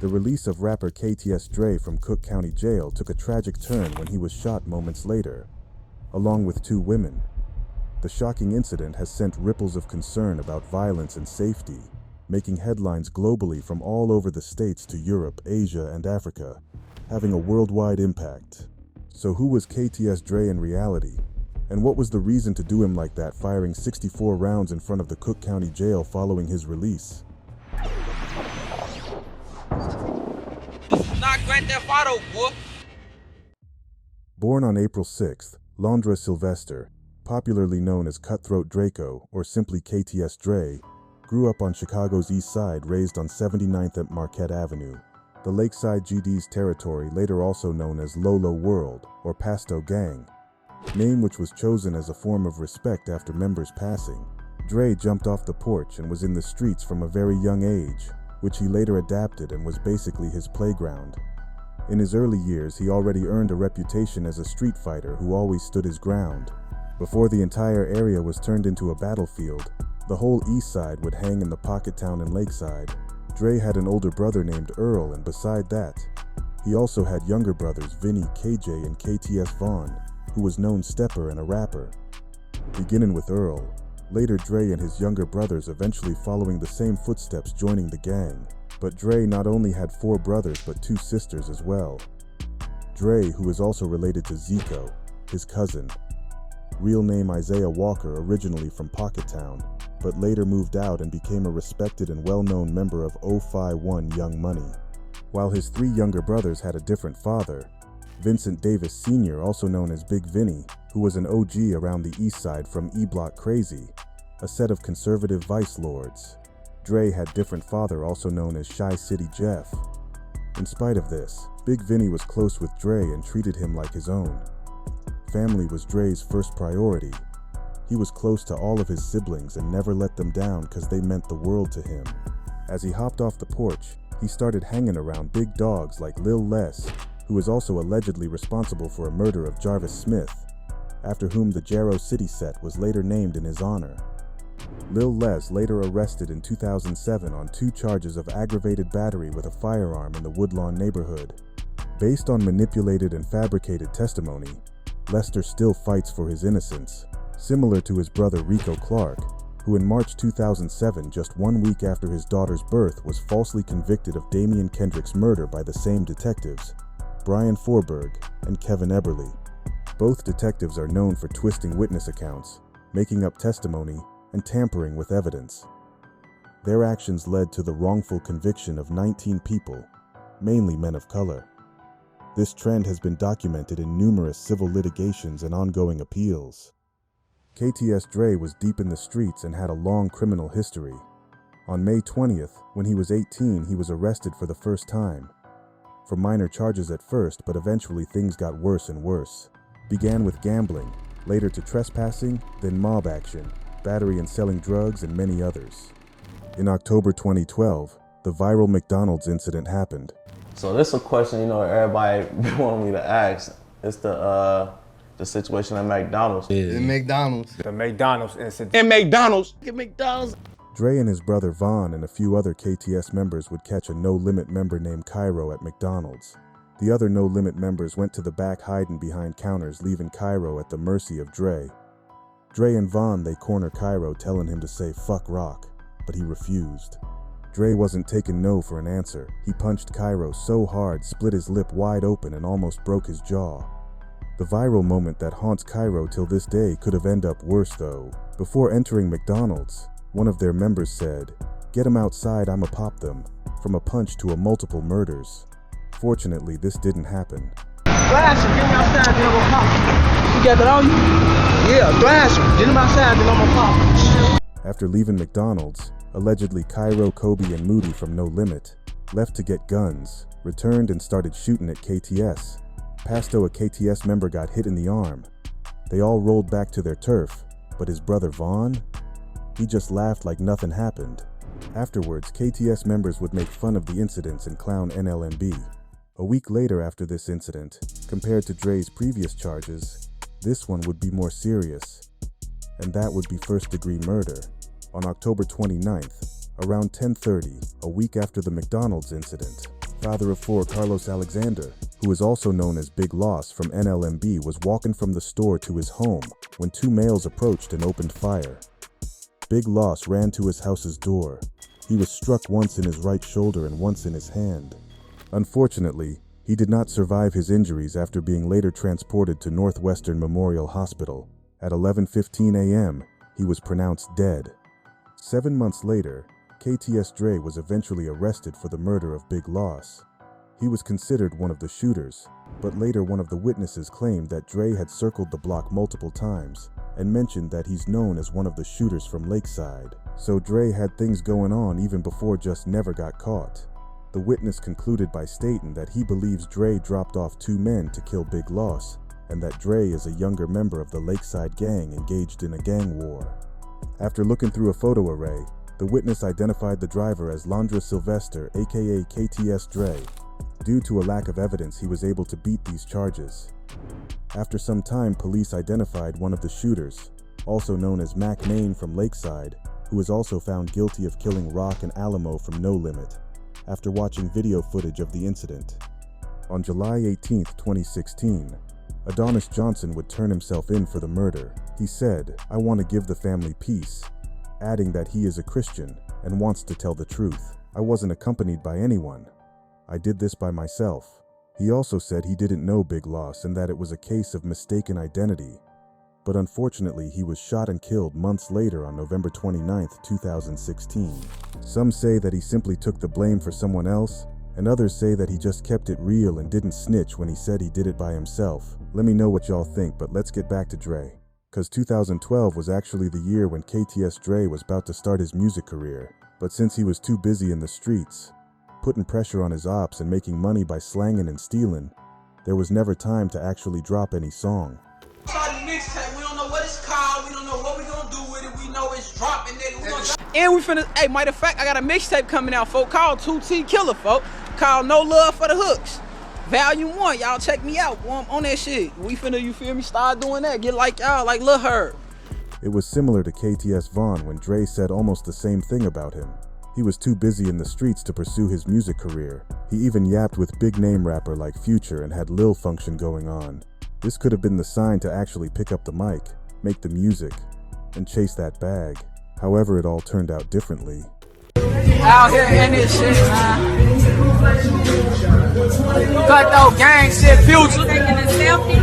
The release of rapper KTS Dre from Cook County Jail took a tragic turn when he was shot moments later, along with 2 women. The shocking incident has sent ripples of concern about violence and safety, making headlines globally from all over the states to Europe, Asia, and Africa, having a worldwide impact. So who was KTS Dre in reality? And what was the reason to do him like that, firing 64 rounds in front of the Cook County Jail following his release? Not Grand Theft Auto, boy. Born on April 6th, Londre Sylvester, popularly known as Cutthroat DREKO or simply KTS Dre, grew up on Chicago's East Side, raised on 79th and Marquette Avenue, the Lakeside GD's territory, later also known as Lolo World or Pasto Gang, name which was chosen as a form of respect after members passing. Dre jumped off the porch and was in the streets from a very young age, which he later adapted and was basically his playground. In his early years, he already earned a reputation as a street fighter who always stood his ground. Before the entire area was turned into a battlefield, the whole East Side would hang in the POCKETTOWN and Lakeside. Dre had an older brother named Earl, and beside that, he also had younger brothers Vinnie, KJ, and KTS Vaughn, who was known stepper and a rapper. Beginning with Earl, later Dre and his younger brothers eventually following the same footsteps, joining the gang. But Dre not only had 4 brothers but 2 sisters as well. Dre, who is also related to Zico, his cousin. Real name Isaiah Walker, originally from POCKETTOWN, but later moved out and became a respected and well-known member of 051 Young Money. While his 3 younger brothers had a different father, Vincent Davis Sr., also known as Big Vinnie, who was an OG around the East Side from E-Block Crazy, a set of conservative vice lords. Dre had different father, also known as Shy City Jeff. In spite of this, Big Vinnie was close with Dre and treated him like his own. Family was Dre's first priority. He was close to all of his siblings and never let them down because they meant the world to him. As he hopped off the porch, he started hanging around big dogs like Lil Les, who is also allegedly responsible for a murder of Jarvis Smith, after whom the Jarrow City set was later named in his honor. Lil Les later arrested in 2007 on 2 charges of aggravated battery with a firearm in the Woodlawn neighborhood. Based on manipulated and fabricated testimony, Lester still fights for his innocence, similar to his brother Rico Clark, who in March 2007, just 1 week after his daughter's birth, was falsely convicted of Damian Kendrick's murder by the same detectives, Brian Forberg and Kevin Eberly. Both detectives are known for twisting witness accounts, making up testimony, and tampering with evidence. Their actions led to the wrongful conviction of 19 people, mainly men of color. This trend has been documented in numerous civil litigations and ongoing appeals. KTS Dre was deep in the streets and had a long criminal history. On May 20th, when he was 18, he was arrested for the first time. For minor charges at first, but eventually things got worse and worse. Began with gambling, later to trespassing, then mob action, battery and selling drugs, and many others. In October 2012, the viral McDonald's incident happened. So this is a question, everybody been wanting me to ask. It's the situation at McDonald's. The McDonald's. The McDonald's incident. And McDonald's. Get McDonald's. Dre and his brother Vaughn and a few other KTS members would catch a no-limit member named Kyro at McDonald's. The other no-limit members went to the back hiding behind counters, leaving Kyro at the mercy of Dre. Dre and Vaughn, they corner Kyro, telling him to say "fuck rock," but he refused. Dre wasn't taking no for an answer. He punched Kyro so hard, split his lip wide open, and almost broke his jaw. The viral moment that haunts Kyro till this day could have ended up worse though. Before entering McDonald's, one of their members said, "Get him outside, I'ma pop them," from a punch to a multiple murders. Fortunately, this didn't happen. Blast him, get him outside, then I'm gonna pop. You got that on you? Yeah, blast him, get him outside, then I'm gonna pop. After leaving McDonald's, allegedly Kyro, Kobe, and Moody from No Limit left to get guns, returned and started shooting at KTS. Pasto, a KTS member, got hit in the arm. They all rolled back to their turf, but his brother Vaughn? He just laughed like nothing happened. Afterwards, KTS members would make fun of the incidents and clown NLMB. A week later after this incident, compared to Dre's previous charges, this one would be more serious, and that would be first-degree murder. On October 29th, around 10:30, a week after the McDonald's incident, father of 4 Carlos Alexander, who is also known as Big Loss from NLMB, was walking from the store to his home when 2 males approached and opened fire. Big Loss ran to his house's door. He was struck once in his right shoulder and once in his hand. Unfortunately, he did not survive his injuries after being later transported to Northwestern Memorial Hospital. At 11:15 a.m., he was pronounced dead. 7 months later, KTS Dre was eventually arrested for the murder of Big Loss. He was considered one of the shooters, but later one of the witnesses claimed that Dre had circled the block multiple times and mentioned that he's known as one of the shooters from Lakeside. So Dre had things going on even before just never got caught. The witness concluded by stating that he believes Dre dropped off 2 men to kill Big Loss, and that Dre is a younger member of the Lakeside gang engaged in a gang war. After looking through a photo array, the witness identified the driver as Londre Sylvester, aka KTS Dre. Due to a lack of evidence, he was able to beat these charges. After some time, police identified one of the shooters, also known as Mac Main from Lakeside, who was also found guilty of killing Rock and Alamo from No Limit, after watching video footage of the incident. On July 18, 2016, Adonis Johnson would turn himself in for the murder. He said, "I want to give the family peace," adding that he is a Christian and wants to tell the truth. "I wasn't accompanied by anyone. I did this by myself." He also said he didn't know Big Loss and that it was a case of mistaken identity. But unfortunately, he was shot and killed months later on November 29, 2016. Some say that he simply took the blame for someone else, and others say that he just kept it real and didn't snitch when he said he did it by himself. Let me know what y'all think, but let's get back to Dre. Cause 2012 was actually the year when KTS Dre was about to start his music career. But since he was too busy in the streets, putting pressure on his ops and making money by slanging and stealing, there was never time to actually drop any song. We don't know what it's called, we don't know what we gonna do with it, we know it's dropping, nigga. And we finna, hey, matter of fact, I got a mixtape coming out, folk, called 2T Killer, folk, called No Love for the Hooks. Volume 1, y'all check me out on that shit. We finna, you feel me, start doing that, get like y'all, like Lil Herb. It was similar to KTS Vaughn when Dre said almost the same thing about him. He was too busy in the streets to pursue his music career. He even yapped with big name rapper like Future and had Lil function going on. This could have been the sign to actually pick up the mic, make the music, and chase that bag. However, it all turned out differently. Out here in this shit, man. Cutthroat gang shit, Future.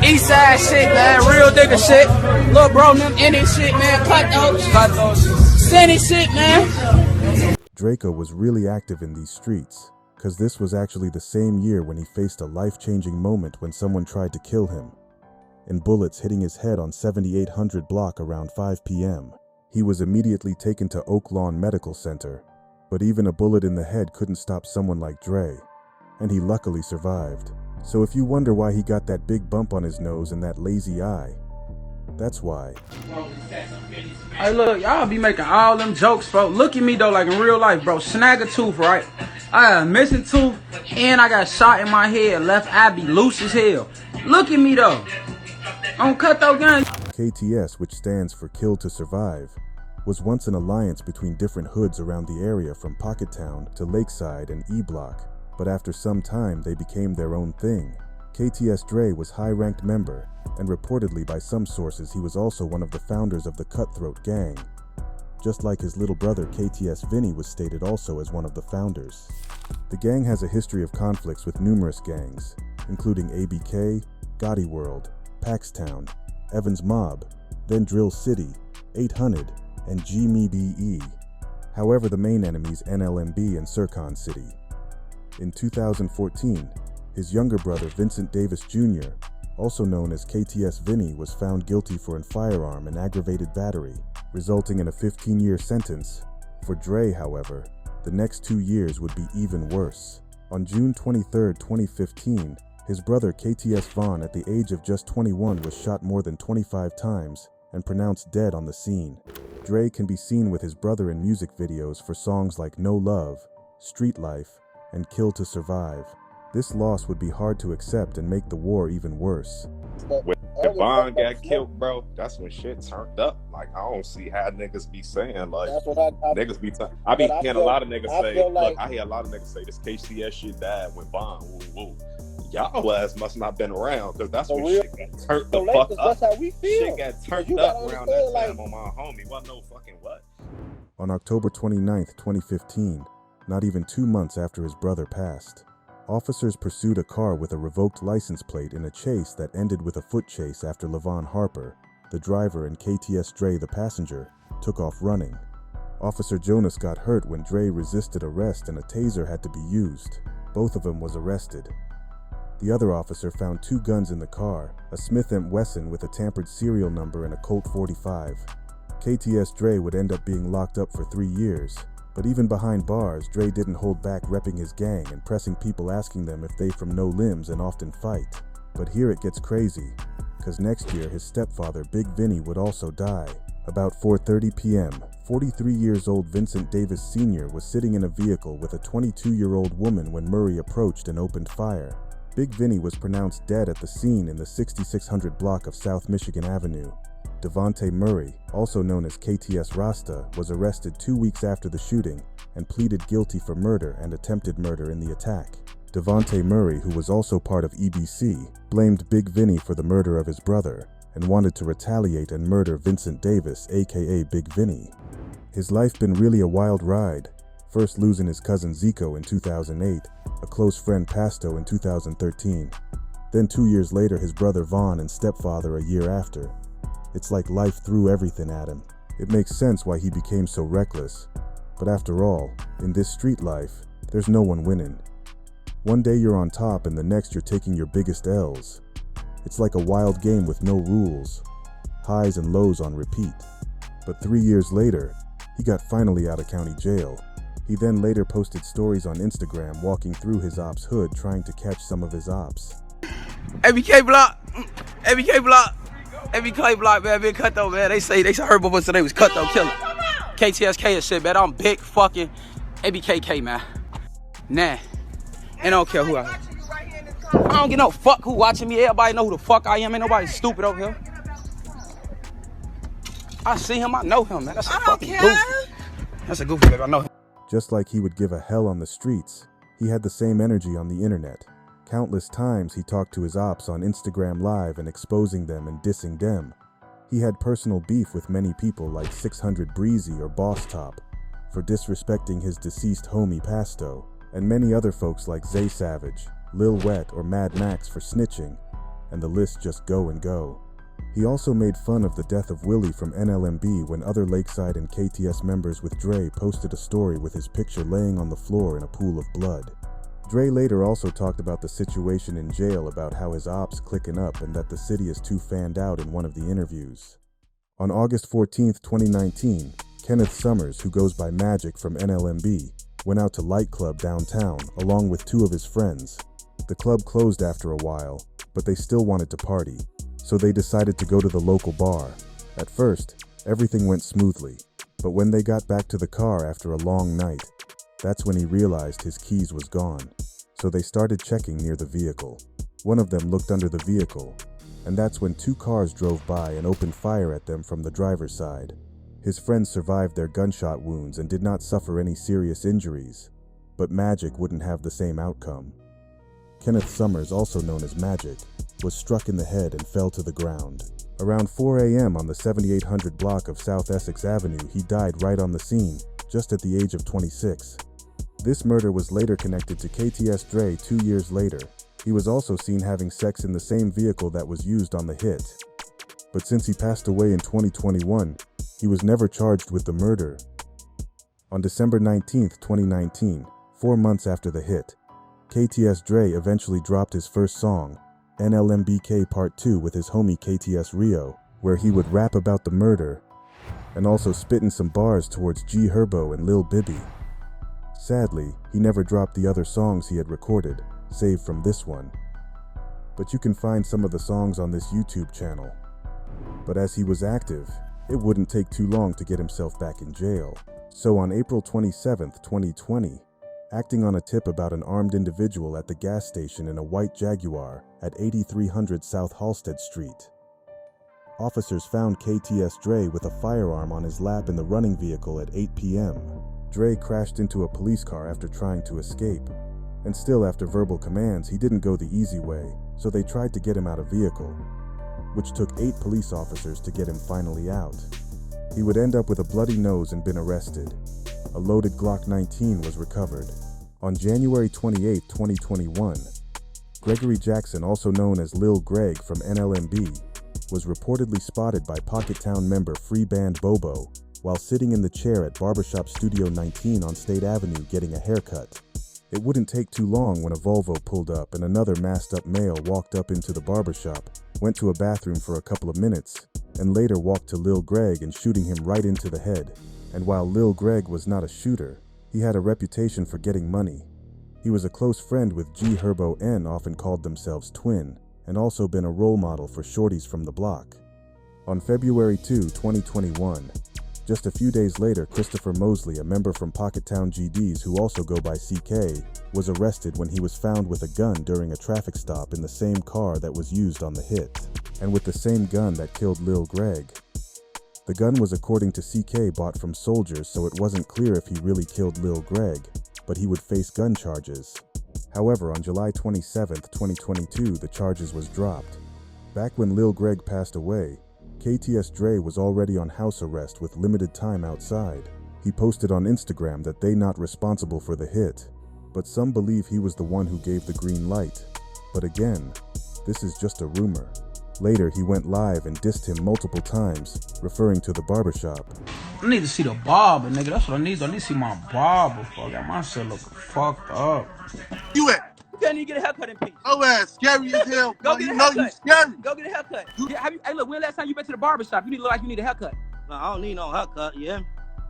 Eastside shit, man. Real nigga shit. Lil bro, them in this shit, man. Cutthroat. Cindy shit, man. DREKO was really active in these streets, cause this was actually the same year when he faced a life-changing moment when someone tried to kill him, and bullets hitting his head on 7800 block around 5 p.m. He was immediately taken to Oak Lawn Medical Center, but even a bullet in the head couldn't stop someone like Dre, and he luckily survived. So if you wonder why he got that big bump on his nose and that lazy eye, that's why. Hey look, y'all be making all them jokes, bro. Look at me though, like in real life, bro. Snag a tooth, right? I got a missing tooth, and I got shot in my head. Left eye be loose as hell. Look at me though. On Cutthroat gang. KTS, which stands for Kill to Survive, was once an alliance between different hoods around the area from POCKETTOWN to Lakeside and E-Block, but after some time they became their own thing. KTS Dre was high-ranked member, and reportedly by some sources he was also one of the founders of the Cutthroat gang, just like his little brother KTS Vinnie was stated also as one of the founders. The gang has a history of conflicts with numerous gangs, including ABK, Gotti World, Paxtown, Evans Mob, then Drill City, 800, and GMBE. However, the main enemies NLMB and Sircon City. In 2014, his younger brother Vincent Davis Jr., also known as KTS Vinnie, was found guilty for a firearm and aggravated battery, resulting in a 15-year sentence. For Dre, however, the next 2 years would be even worse. On June 23, 2015, his brother KTS Vaughn, at the age of just 21, was shot more than 25 times and pronounced dead on the scene. Dre can be seen with his brother in music videos for songs like No Love, Street Life, and Kill to Survive. This loss would be hard to accept and make the war even worse. Devon got killed, bro, that's when shit turned up. Like, I don't see how niggas be saying, like, niggas be I be hearing a lot of niggas say, look, I hear a lot of niggas say this KTS shit died when Von, woo. Y'all ass must not been around, because that's when shit got turned the fuck up. That's how we feel. Shit got turned up around that time on my homie. Wasn't no fucking what? On October 29th, 2015, not even 2 months after his brother passed, officers pursued a car with a revoked license plate in a chase that ended with a foot chase after Levon Harper, the driver, and KTS Dre, the passenger, took off running. Officer Jonas got hurt when Dre resisted arrest and a taser had to be used. Both of them was arrested. The other officer found 2 guns in the car, a Smith & Wesson with a tampered serial number and a Colt 45. KTS Dre would end up being locked up for 3 years, but even behind bars, Dre didn't hold back repping his gang and pressing people asking them if they from no limbs and often fight. But here it gets crazy, cause next year his stepfather Big Vinnie would also die. About 4:30 p.m., 43 years old Vincent Davis Sr. was sitting in a vehicle with a 22-year-old woman when Murray approached and opened fire. Big Vinnie was pronounced dead at the scene in the 6600 block of South Michigan Avenue. Devontae Murray, also known as KTS Rasta, was arrested 2 weeks after the shooting and pleaded guilty for murder and attempted murder in the attack. Devontae Murray, who was also part of EBC, blamed Big Vinnie for the murder of his brother and wanted to retaliate and murder Vincent Davis, aka Big Vinnie. His life been really a wild ride, first losing his cousin Zico in 2008, a close friend Pasto in 2013, then 2 years later his brother Vaughn and stepfather a year after. It's like life threw everything at him. It makes sense why he became so reckless, but after all, in this street life, there's no one winning. One day you're on top and the next you're taking your biggest L's. It's like a wild game with no rules, highs and lows on repeat. But 3 years later, he got finally out of county jail. He then later posted stories on Instagram walking through his ops hood trying to catch some of his ops. MBK block, MBK block, MBK block, man, big cutthroat, man. They say HERBO, but today was cutthroat killer. KTSK and shit, man. I'm big fucking MBKK, man. Nah, and I don't care who I am. I don't give no fuck who watching me. Everybody know who the fuck I am. Ain't nobody stupid over here. I see him, I know him, man. That's a fucking goofy. That's a goofy, baby. I know him. Just like he would give a hell on the streets, he had the same energy on the internet. Countless times he talked to his ops on Instagram Live and exposing them and dissing them. He had personal beef with many people like 600 Breezy or Bosstop for disrespecting his deceased homie Pasto, and many other folks like Zay Savage, Lil Wet, or Mad Max for snitching, and the list just go and go. He also made fun of the death of Willie from NLMB when other Lakeside and KTS members with Dre posted a story with his picture laying on the floor in a pool of blood. Dre later also talked about the situation in jail, about how his ops clicking up and that the city is too fanned out in one of the interviews. On August 14, 2019, Kenneth Summers, who goes by Magic from NLMB, went out to Light Club downtown along with 2 of his friends. The club closed after a while, but they still wanted to party, so they decided to go to the local bar. At first, everything went smoothly, but when they got back to the car after a long night, that's when he realized his keys was gone, so they started checking near the vehicle. One of them looked under the vehicle, and that's when 2 cars drove by and opened fire at them from the driver's side. His friends survived their gunshot wounds and did not suffer any serious injuries, but Magic wouldn't have the same outcome. Kenneth Summers, also known as Magic, was struck in the head and fell to the ground. Around 4 a.m. on the 7800 block of South Essex Avenue, he died right on the scene, just at the age of 26. This murder was later connected to KTS Dre 2 years later. He was also seen having sex in the same vehicle that was used on the hit. But since he passed away in 2021, he was never charged with the murder. On December 19, 2019, 4 months after the hit, KTS Dre eventually dropped his first song, NLMBK Part 2, with his homie KTS Rio, where he would rap about the murder and also spit in some bars towards HERBO and Lil Bibby. Sadly, he never dropped the other songs he had recorded, save from this one. But you can find some of the songs on this YouTube channel. But as he was active, it wouldn't take too long to get himself back in jail. So on April 27, 2020, acting on a tip about an armed individual at the gas station in a white Jaguar at 8300 South Halsted Street, officers found KTS Dre with a firearm on his lap in the running vehicle at 8 p.m. Dre crashed into a police car after trying to escape. And still, after verbal commands, he didn't go the easy way, so they tried to get him out of vehicle, which took 8 police officers to get him finally out. He would end up with a bloody nose and been arrested. A loaded Glock 19 was recovered. On January 28, 2021, Gregory Jackson, also known as Lil Greg from NLMB, was reportedly spotted by POCKETTOWN member Free Band Bobo while sitting in the chair at Barbershop Studio 19 on State Avenue getting a haircut. It wouldn't take too long when a Volvo pulled up and another masked-up male walked up into the barbershop, went to a bathroom for a couple of minutes, and later walked to Lil Greg and shooting him right into the head. And while Lil Greg was not a shooter, he had a reputation for getting money. He was a close friend with HERBO and often called themselves Twin, and also been a role model for shorties from the block. On February 2, 2021, just a few days later, Christopher Mosley, a member from POCKETTOWN GDs who also go by CK, was arrested when he was found with a gun during a traffic stop in the same car that was used on the hit, and with the same gun that killed Lil Greg. The gun was, according to CK, bought from soldiers, so it wasn't clear if he really killed Lil Greg, but he would face gun charges. However, on July 27, 2022, the charges was dropped. Back when Lil Greg passed away, KTS Dre was already on house arrest with limited time outside. He posted on Instagram that they not responsible for the hit, but some believe he was the one who gave the green light. But again, this is just a rumor. Later, he went live and dissed him multiple times, referring to the barbershop. I need to see the barber, nigga. That's what I need. I need to see my barber. Fuck, I got my shit looking fucked up. You at? You can't even get a haircut in peace. Oh, ass scary as hell. Go get a haircut. You scary. Go get a haircut. Hey, look, when last time you been to the barbershop? You need to look like you need a haircut. No, I don't need no haircut, yeah.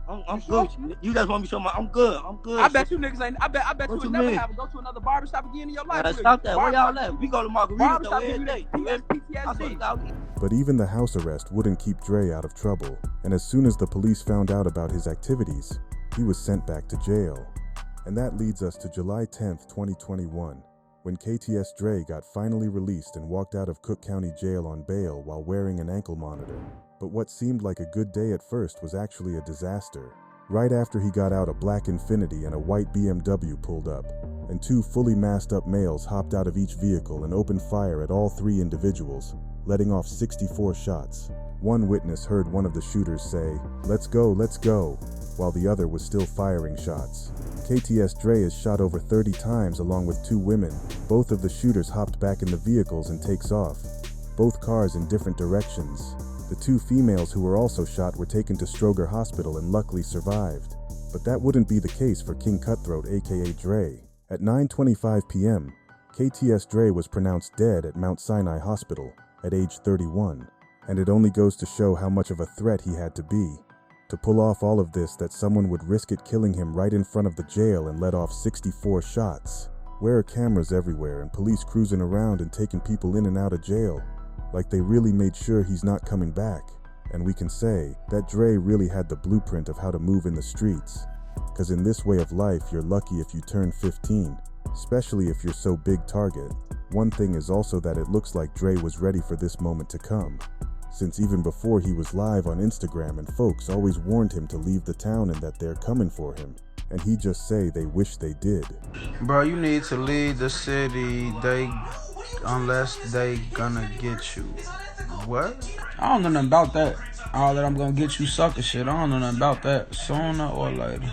I'm good. You just want me to show my, I'm good. I bet you niggas ain't, I bet you would never have to go to another barbershop again in your life. Stop that. Where y'all at? We go to Margarita every day. PTSD. But even the house arrest wouldn't keep Dre out of trouble, and as soon as the police found out about his activities, he was sent back to jail. And that leads us to July 10th, 2021, when KTS Dre got finally released and walked out of Cook County Jail on bail while wearing an ankle monitor. But what seemed like a good day at first was actually a disaster. Right after he got out, a black Infiniti and a white BMW pulled up, and 2 fully masked up males hopped out of each vehicle and opened fire at all 3 individuals, letting off 64 shots. One witness heard one of the shooters say, let's go," while the other was still firing shots. KTS Dre is shot over 30 times along with 2 women. Both of the shooters hopped back in the vehicles and takes off, both cars in different directions. The 2 females who were also shot were taken to Stroger Hospital and luckily survived. But that wouldn't be the case for King Kutthroat, aka Dre. At 9:25 p.m., KTS Dre was pronounced dead at Mount Sinai Hospital at age 31. And it only goes to show how much of a threat he had to be. To pull off all of this, that someone would risk it killing him right in front of the jail and let off 64 shots. Where are cameras everywhere and police cruising around and taking people in and out of jail? Like they really made sure he's not coming back. And we can say that Dre really had the blueprint of how to move in the streets. Cause in this way of life, you're lucky if you turn 15, especially if you're so big target. One thing is also that it looks like Dre was ready for this moment to come, since even before he was live on Instagram and folks always warned him to leave the town and that they're coming for him. And he just say they wish they did. Bro, you need to leave the city, unless they gonna get you. What? I don't know nothing about that. All that I'm gonna get you sucker shit, I don't know nothing about that. Sooner or later.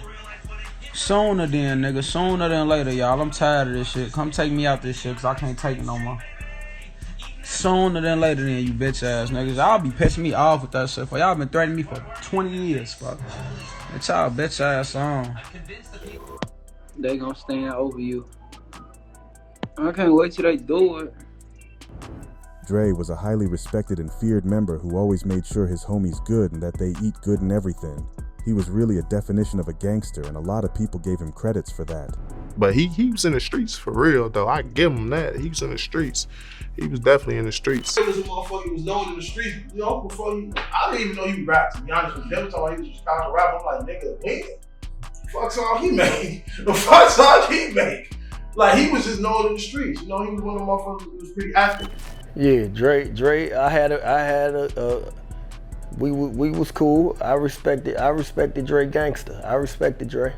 Sooner then, nigga. Sooner than later, y'all. I'm tired of this shit. Come take me out this shit, cause I can't take it no more. Sooner than later then, you bitch ass niggas. Y'all be pissing me off with that shit. For y'all been threatening me for 20 years, fuck. It's y'all bitch ass on. They gonna stand over you. I can't wait till they do it. Dre was a highly respected and feared member who always made sure his homies good and that they eat good and everything. He was really a definition of a gangster, and a lot of people gave him credits for that. But he was in the streets for real, though. I give him that. He was in the streets. He was definitely in the streets. He was a motherfucker who was known in the streets, you know, before he, I didn't even know he rapped, to be honest with you. Every time he was just kind of rapping, I'm like, nigga, when? The fuck's all he made? The fuck's all he made? Like, he was just known in the streets, you know, he was one of the motherfuckers who was pretty active. Yeah, Dre. I had a. We was cool. I respected Dre Gangster. I respected Dre.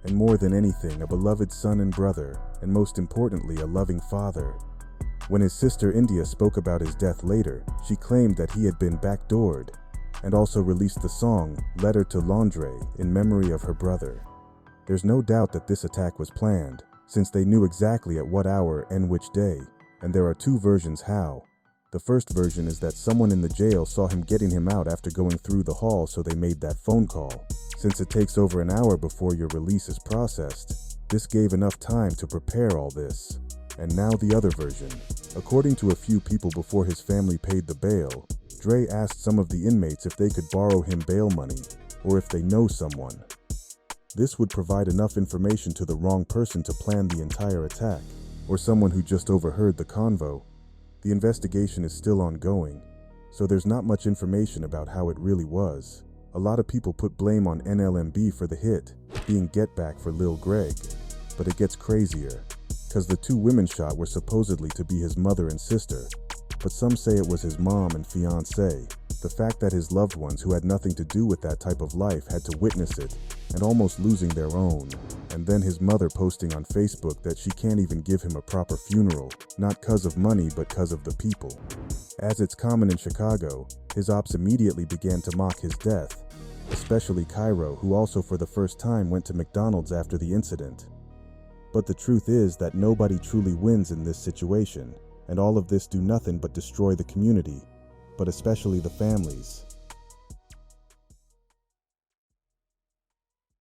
And more than anything, a beloved son and brother, and most importantly, a loving father. When his sister India spoke about his death later, she claimed that he had been backdoored, and also released the song Letter to Londre in memory of her brother. There's no doubt that this attack was planned, since they knew exactly at what hour and which day, and there are two versions how. The first version is that someone in the jail saw him getting him out after going through the hall, so they made that phone call. Since it takes over an hour before your release is processed, this gave enough time to prepare all this. And now the other version. According to a few people before his family paid the bail, Dre asked some of the inmates if they could borrow him bail money, or if they know someone. This would provide enough information to the wrong person to plan the entire attack, or someone who just overheard the convo. The investigation is still ongoing, so there's not much information about how it really was. A lot of people put blame on NLMB for the hit, being get back for Lil Greg. But it gets crazier, cause the two women shot were supposedly to be his mother and sister, but some say it was his mom and fiancé. The fact that his loved ones who had nothing to do with that type of life had to witness it, and almost losing their own, and then his mother posting on Facebook that she can't even give him a proper funeral, not cause of money but cause of the people. As it's common in Chicago, his ops immediately began to mock his death, especially KIRO, who also for the first time went to McDonald's after the incident. But the truth is that nobody truly wins in this situation, and all of this do nothing but destroy the community, but especially the families.